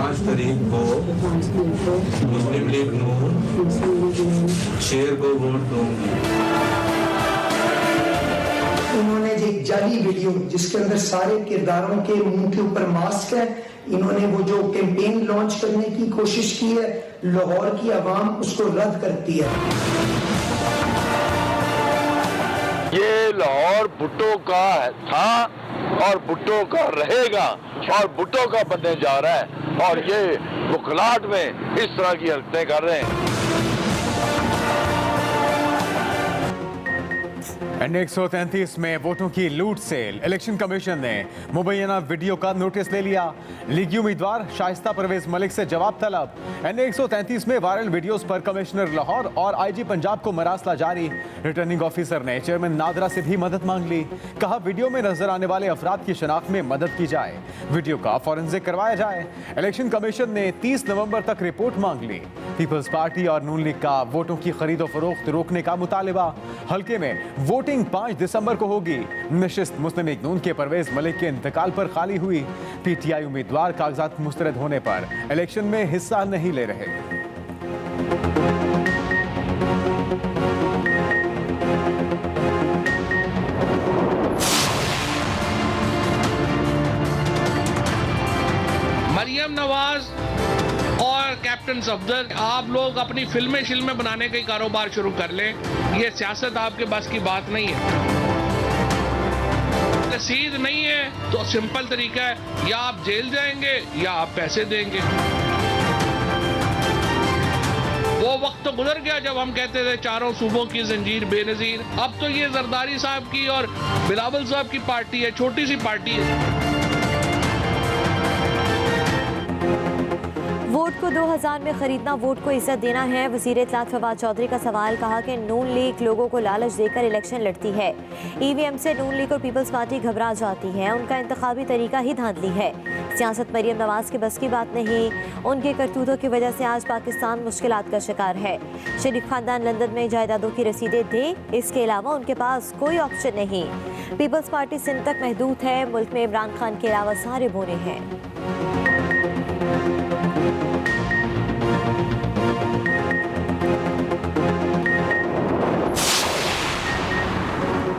5 तारीख को मुस्लिम लीग नून शेर को वोट दूंगी। उन्होंने एक जाली वीडियो जिसके अंदर सारे किरदारों के मुंह के ऊपर मास्क है, इन्होंने वो जो कैंपेन लॉन्च करने की कोशिश की है, लाहौर की आवाम उसको रद्द करती है। ये लाहौर भुट्टो का था और भुट्टो का रहेगा और भुट्टो का बनने जा रहा है, और ये बुखलाहट में इस तरह की हरकतें कर रहे हैं। NA 133 में वोटों की लूट से इलेक्शन कमीशन ने मुबैना वीडियो का नोटिस ले लिया। लीगी उम्मीदवार शाइस्ता परवेज मलिक से जवाब तलब। NA 133 में वायरल वीडियोस पर कमिश्नर लाहौर और IG पंजाब को मरासला जारी। रिटर्निंग ऑफिसर ने चेयरमैन नादरा से भी मदद मांग ली। कहा वीडियो में नजर आने वाले अफराद की शनाख्त में मदद की जाए, वीडियो का फॉरेंसिक करवाया जाए। इलेक्शन कमीशन ने 30 नवंबर तक रिपोर्ट मांग ली। पीपल्स पार्टी और नून लीग का वोटों की खरीदो फरोख्त रोकने का मुतालिबा। हल्के में वोटिंग 5 दिसंबर को होगी। नशिस्त मुस्लिम लीग नून के परवेज मलिक के इंतकाल पर खाली हुई। PTI उम्मीदवार कागजात मुस्तरद होने पर इलेक्शन में हिस्सा नहीं ले रहे। मरियम नवाज और कैप्टन सफदर, आप लोग अपनी फिल्में बनाने का कारोबार शुरू कर लें। ये सियासत आपके बस की बात नहीं है। रसीद नहीं है तो सिंपल तरीका है, या आप जेल जाएंगे या आप पैसे देंगे। वो वक्त तो गुजर गया जब हम कहते थे चारों सूबों की जंजीर बेनजीर। अब तो ये जरदारी साहब की और बिलावल साहब की पार्टी है, छोटी सी पार्टी है। वोट को 2000 में खरीदना वोट को इज्जत देना है। वज़ीर इत्तलात फवाद चौधरी का सवाल। कहा कि नून लीग लोगों को लालच देकर इलेक्शन लड़ती है। EVM से नून लीग और पीपल्स पार्टी घबरा जाती है। उनका इंतखाबी तरीका ही धांधली है। सियासत मरियम नवाज के बस की बात नहीं। उनके करतूतों की वजह से आज पाकिस्तान मुश्किलात का शिकार है। शरीफ खानदान लंदन में जायदादों की रसीदें दे, इसके अलावा उनके पास कोई ऑप्शन नहीं। पीपल्स पार्टी सिंध तक महदूद है। मुल्क में इमरान खान के अलावा सारे बोने हैं।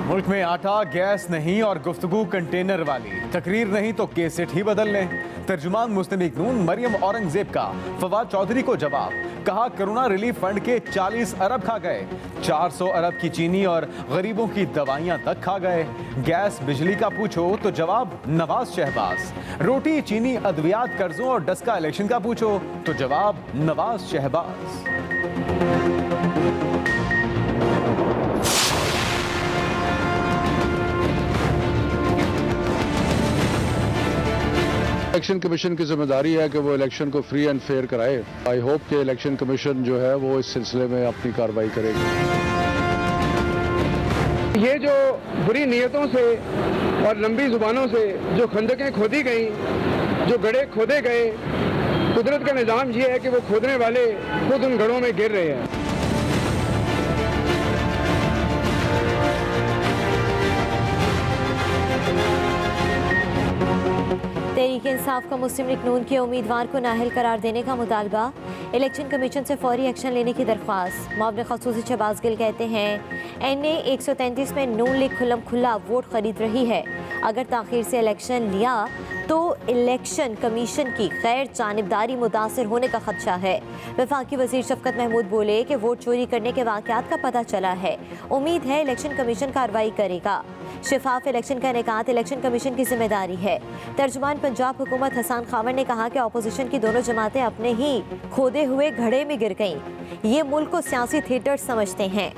मुल्क में आटा गैस नहीं और गुफ्तगू कंटेनर वाली। तकरीर नहीं तो केसेट ही बदल लें। तर्जुमान मुस्लिम लीग नून मरियम औरंगजेब का फवाद चौधरी को जवाब। कहा कोरोना रिलीफ फंड के 40 अरब खा गए। 400 अरब की चीनी और गरीबों की दवाइयां तक खा गए। गैस बिजली का पूछो तो जवाब नवाज शहबाज। रोटी चीनी अद्वियात कर्जों और डस्का इलेक्शन का पूछो तो जवाब नवाज शहबाज। इलेक्शन कमीशन की जिम्मेदारी है कि वो इलेक्शन को फ्री एंड फेयर कराए। आई होप कि इलेक्शन कमीशन जो है वो इस सिलसिले में अपनी कार्रवाई करेगी। ये जो बुरी नीयतों से और लंबी जुबानों से जो खंदकें खोदी गई, जो गड्ढे खोदे गए, कुदरत का निज़ाम ये है कि वो खोदने वाले खुद उन गड्ढों में गिर रहे हैं। तहरीक इंसाफ का मुस्लिम लीग नून के उम्मीदवार को नाअहल करार देने का मुतालबा। इलेक्शन कमीशन से फौरी एक्शन लेने की दरख्वास्त। मुआविन ख़ुसूसी शहबाज गिल कहते हैं NA 133 में नून लीग खुल्लम खुल्ला वोट खरीद रही है। अगर ताख़ीर से इलेक्शन लिया तो इलेक्शन कमीशन की गैर जानिबदारी मुतासर होने का खदशा है। वफाकी वज़ीर शफकत महमूद बोले कि वोट चोरी करने के वाक़यात का पता चला है। उम्मीद है इलेक्शन कमीशन कार्रवाई करेगा। शफाफ इलेक्शन का इनेकात इलेक्शन कमीशन की जिम्मेदारी है। तर्जुमान पंजाब हुकूमत हसन खावर ने कहा कि अपोजिशन की दोनों जमातें अपने ही खोदे हुए घड़े में गिर गईं। ये मुल्क को सियासी थिएटर समझते हैं।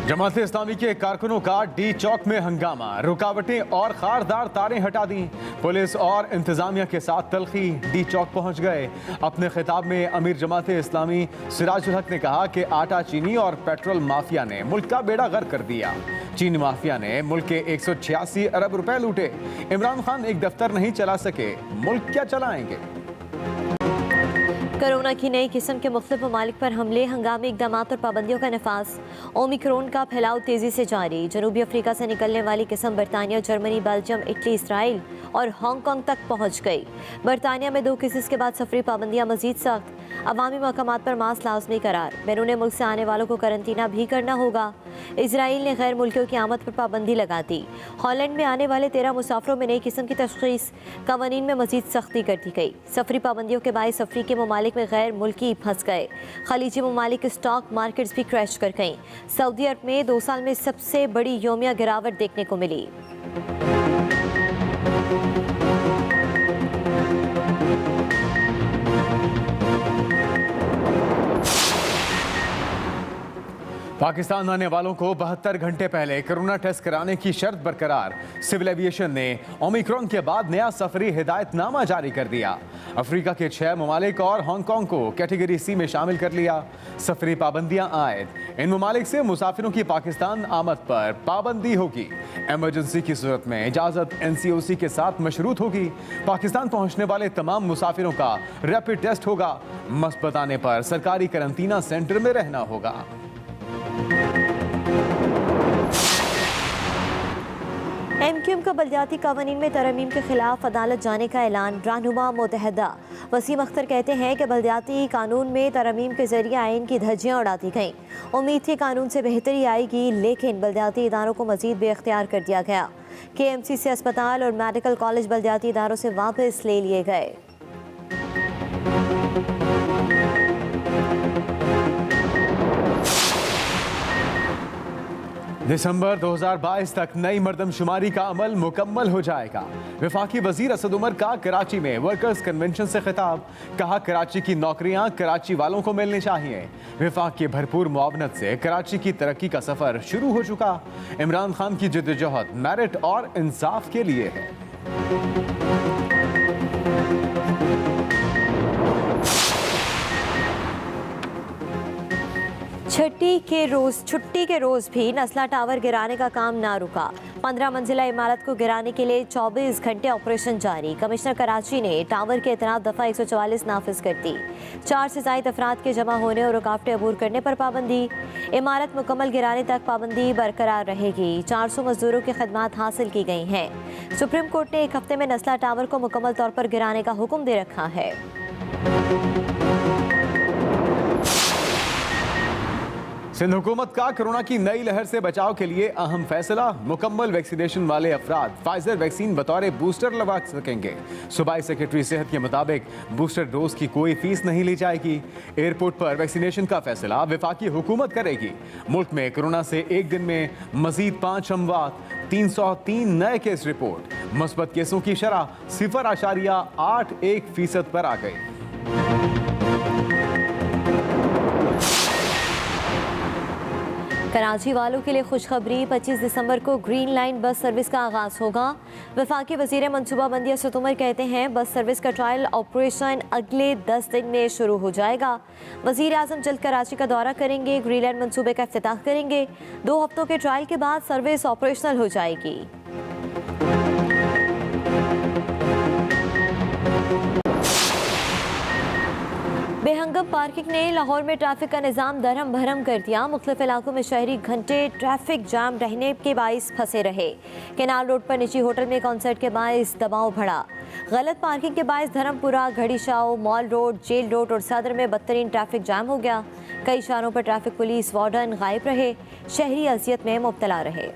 जमात इस्लामी के कारकुनों का डी चौक में हंगामा। रुकावटें और खारदार तारें हटा दी। पुलिस और इंतजामिया के साथ तलखी। डी चौक पहुंच गए। अपने खिताब में अमीर जमात इस्लामी सिराजुल हक ने कहा कि आटा चीनी और पेट्रोल माफिया ने मुल्क का बेड़ा गर्क कर दिया। चीनी माफिया ने मुल्क के 186 अरब रुपए लूटे। इमरान खान एक दफ्तर नहीं चला सके, मुल्क क्या चलाएंगे। कोरोना की नई किस्म के मुख्तलिफ ममालिक पर हमले, हंगामी इकदाम और पाबंदियों का नफाज। ओमिक्रॉन का फैलाव तेज़ी से जारी। जनूबी अफ्रीका से निकलने वाली किस्म बरतानिया, जर्मनी, बेल्जियम, इटली, इसराइल और हांगकांग तक पहुँच गई। बरतानिया में 2 केसेस के बाद सफरी पाबंदियाँ मजीद सख्त। अवामी मकामात पर मास्क लाजमी करार। बैरून मुल्क से आने वालों को करंतना भी करना होगा। इसराइल ने गैर मुल्कियों की आमद पर पाबंदी लगा दी। हॉलैंड में आने वाले 13 मुसाफिरों में नई किस्म की तशखीस। कवानीन में मजीद सख्ती कर दी गई। सफरी पाबंदियों के बायस अफ्रीकी ममालिक में गैर मुल्की फंस गए। खलीजी ममालिक के स्टॉक मार्केट्स भी क्रैश कर गईं। सऊदी अरब में 2 साल में सबसे बड़ी योमिया गिरावट देखने को मिली। पाकिस्तान आने वालों को 72 घंटे पहले कोरोना टेस्ट कराने की शर्त बरकरार। सिविल एविएशन ने ओमिक्रॉन के बाद नया सफरी हिदायतनामा जारी कर दिया। अफ्रीका के 6 ममालिक और हांगकांग को कैटेगरी सी में शामिल कर लिया। सफरी पाबंदियां आयद। इन ममालिक से मुसाफिरों की पाकिस्तान आमद पर पाबंदी होगी। एमरजेंसी की सूरत में इजाजत NCOC के साथ मशरूत होगी। पाकिस्तान पहुंचने वाले तमाम मुसाफिरों का रैपिड टेस्ट होगा। मस्बत आने पर सरकारी करंतना सेंटर में रहना होगा। MQM का बल्दियाती कानून में तरमीम के खिलाफ अदालत जाने का ऐलान। रहनुमा मुत्तहदा वसीम अख्तर कहते हैं कि बल्दियाती कानून में तरमीम के जरिए आइन की धज्जियां उड़ा दी गईं। उम्मीद थी कानून से बेहतरी आएगी, लेकिन बल्दियाती इदारों को मजीद बेख्तियार कर दिया गया। KMC से अस्पताल और मेडिकल कॉलेज बल्दियाती इदारों से वापस ले लिए गए। दिसंबर 2022 तक नई मर्दमशुमारी का अमल मुकम्मल हो जाएगा। वफाकी वजीर असद उमर का कराची में वर्कर्स कन्वेंशन से खिताब। कहा, कराची की नौकरियां कराची वालों को मिलनी चाहिए। वफाक की भरपूर मुआवनत से कराची की तरक्की का सफर शुरू हो चुका। इमरान खान की जिद्दोजहद मेरिट और इंसाफ के लिए है। छुट्टी के रोज भी नस्ला टावर गिराने का काम ना रुका। 15 मंजिला इमारत को गिराने के लिए 24 घंटे ऑपरेशन जारी। कमिश्नर कराची ने टावर के इतराफ दफा 144 नाफिज कर दी। 4 से ज्यादा अफराद के जमा होने और रुकावटें अबूर करने पर पाबंदी। इमारत मुकम्मल गिराने तक पाबंदी बरकरार रहेगी। 400 मजदूरों की खदमात हासिल की गई हैं। सुप्रीम कोर्ट ने 1 हफ्ते में नस्ला टावर को मुकम्मल तौर पर गिराने का हुक्म दे रखा है। सिंध हुकूमत का कोरोना की नई लहर से बचाव के लिए अहम फैसला। मुकम्मल वैक्सीनेशन वाले अफराद फाइजर वैक्सीन बतौर बूस्टर लगवा सकेंगे। सूबाई सेक्रेटरी सेहत के मुताबिक बूस्टर डोज की कोई फीस नहीं ली जाएगी। एयरपोर्ट पर वैक्सीनेशन का फैसला वफाकी हुकूमत करेगी। मुल्क में कोरोना से एक दिन में मजीद 5 अमवात, 303 नए केस रिपोर्ट। मुस्बत केसों की शरह 0.81% पर आ गई। कराची वालों के लिए खुशखबरी। 25 दिसंबर को ग्रीन लाइन बस सर्विस का आगाज होगा। वफाकी वजीर मनसूबाबंदी असद उमर कहते हैं बस सर्विस का ट्रायल ऑपरेशन अगले 10 दिन में शुरू हो जाएगा। वजीर आजम जल्द कराची का दौरा करेंगे, ग्रीन लाइन मनसूबे का इफ्तिताह करेंगे। 2 हफ्तों के ट्रायल के बाद सर्विस ऑपरेशनल हो जाएगी। बेहंगम पार्किंग ने लाहौर में ट्रैफिक का निज़ाम दरहम भरम कर दिया। मुख्तलिफ इलाकों में शहरी घंटे ट्रैफिक जाम रहने के बाइस फंसे रहे। केनाल रोड पर निजी होटल में कॉन्सर्ट के बाइस दबाव बढ़ा। गलत पार्किंग के बाइस धर्मपुरा, घड़ी Shah, mall road, jail road और सदर में बदतरीन ट्रैफिक जाम हो गया। कई इशारों पर ट्रैफिक पुलिस वार्डन गायब रहे। शहरी अजियत में मुब्तला रहे।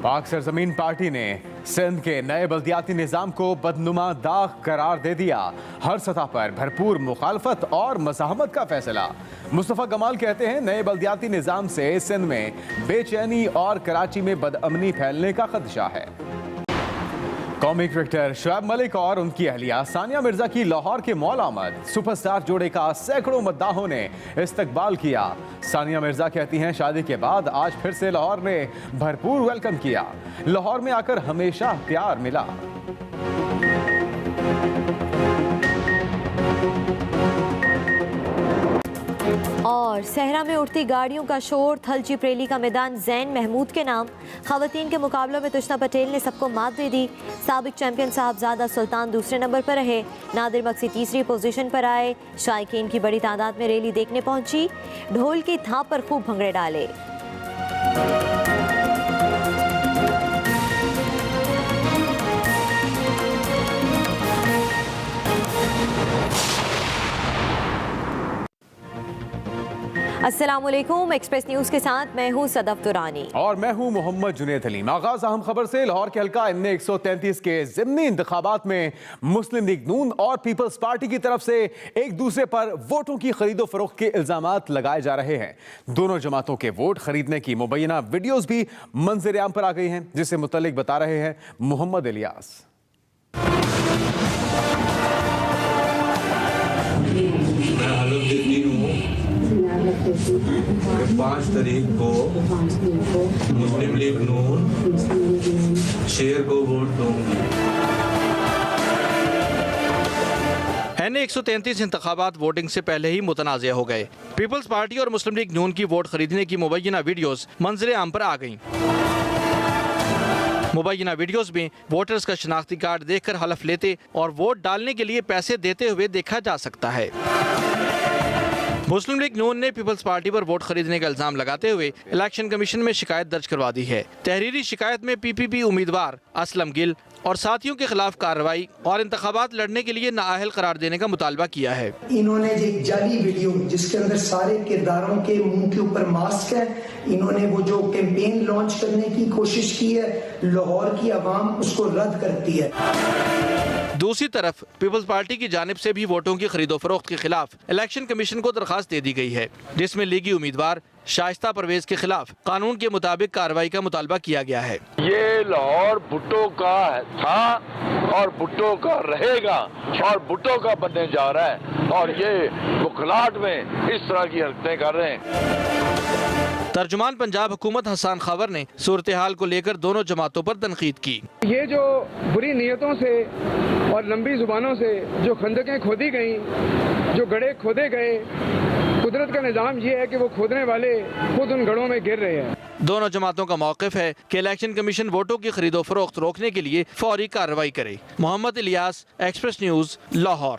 पाक सरजमीन पार्टी ने सिंध के नए बल्दियाती निज़ाम को बदनुमा दाग करार दे दिया। हर सतह पर भरपूर मुखालफत और मज़ाहमत का फैसला। मुस्तफ़ा कमाल कहते हैं नए बल्दियाती निज़ाम से सिंध में बेचैनी और कराची में बदअमनी फैलने का खदशा है। कौमी क्रिकेटर शुएब मलिक और उनकी अहलिया सानिया मिर्जा की लाहौर के मॉल आमद। सुपरस्टार जोड़े का सैकड़ों मद्दाहों ने इस्तकबाल किया। सानिया मिर्जा कहती हैं शादी के बाद आज फिर से लाहौर ने भरपूर वेलकम किया। लाहौर में आकर हमेशा प्यार मिला। और लाहौर सहरा में उठती गाड़ियों का शोर, थलची प्रेली का मैदान जैन महमूद के नाम। खवातीन के मुकाबलों में तुष्ना पटेल ने सबको मात दे दी। साबिक चैंपियन साहबजादा सुल्तान दूसरे नंबर पर रहे। नादिर मक्सी तीसरी पोजीशन पर आए। शायकीन की बड़ी तादाद में रैली देखने पहुंची। ढोल की थाप पर खूब भंगड़े डाले। अस्सलामुअलैकुम, एक्सप्रेस न्यूज के साथ मैं हूं सदफ दुरानी और मैं हूं मोहम्मद जुनेद हलीम। आगाज अहम खबर से। लाहौर के हल्का NA 133 के ज़िमनी इंतखाबात में मुस्लिम लीग नून और पीपल्स पार्टी की तरफ से एक दूसरे पर वोटों की खरीदो फरोख्त के इल्जामात लगाए जा रहे हैं। दोनों जमातों के वोट खरीदने की मुबैना वीडियोस भी मंजर आम पर आ गई हैं, जिससे मुतल्लिक बता रहे हैं मोहम्मद इलियास। मैं हालत देखती हूँ कि 5 तारीख को मुस्लिम लीग नून शेर को वोट दूंगी। NA 133 इंतखाबात वोटिंग से पहले ही मुतनाज़ हो गए। पीपल्स पार्टी और मुस्लिम लीग नून की वोट खरीदने की मुबैना वीडियोस मंजर आम पर आ गईं। मुबैना वीडियोस में वोटर्स का शनाख्ती कार्ड देखकर हलफ लेते और वोट डालने के लिए पैसे देते हुए देखा जा सकता है। मुस्लिम लीग नून ने पीपल्स पार्टी पर वोट खरीदने का इल्जाम लगाते हुए इलेक्शन कमीशन में शिकायत दर्ज करवा दी है। तहरीरी शिकायत में PPP उम्मीदवार असलम गिल और साथियों के खिलाफ कार्रवाई और इंतखाबात लड़ने के लिए नाअहल करार देने का मुतालबा किया है। इन्होंने एक जाली वीडियो जिसके अंदर सारे किरदारों के मुंह के ऊपर मास्क है, इन्होंने वो जो कैंपेन लॉन्च करने की कोशिश की है, लाहौर की आवाम उसको रद्द करती है। दूसरी तरफ पीपल्स पार्टी की जानिब से भी वोटों की खरीदो फरोख्त के खिलाफ इलेक्शन कमीशन को दरखास्त दे दी गई है, जिसमें लीगी उम्मीदवार शाइस्ता परवेज के खिलाफ कानून के मुताबिक कार्रवाई का मुतालबा किया गया है। ये लाहौर भुट्टो का था और भुट्टो का रहेगा और भुट्टो का बनने जा रहा है और ये बुखलाहट में इस तरह की हरकतें कर रहे हैं। तर्जुमान पंजाब हुकूमत हसन खबर ने सूरत हाल को लेकर दोनों जमातों पर तनकीद की। ये जो बुरी नीयतों से और लंबी जुबानों से जो खंदकें खोदी गई, जो गड्ढे खोदे गए, कुदरत का निज़ाम ये है कि वो खोदने वाले खुद उन गड्ढों में गिर रहे हैं। दोनों जमातों का मौक़िफ़ है कि इलेक्शन कमीशन वोटों की खरीदो फरोख्त रोकने के लिए फौरी कार्रवाई करे। Mohammad Ilyas, Express News, Lahore.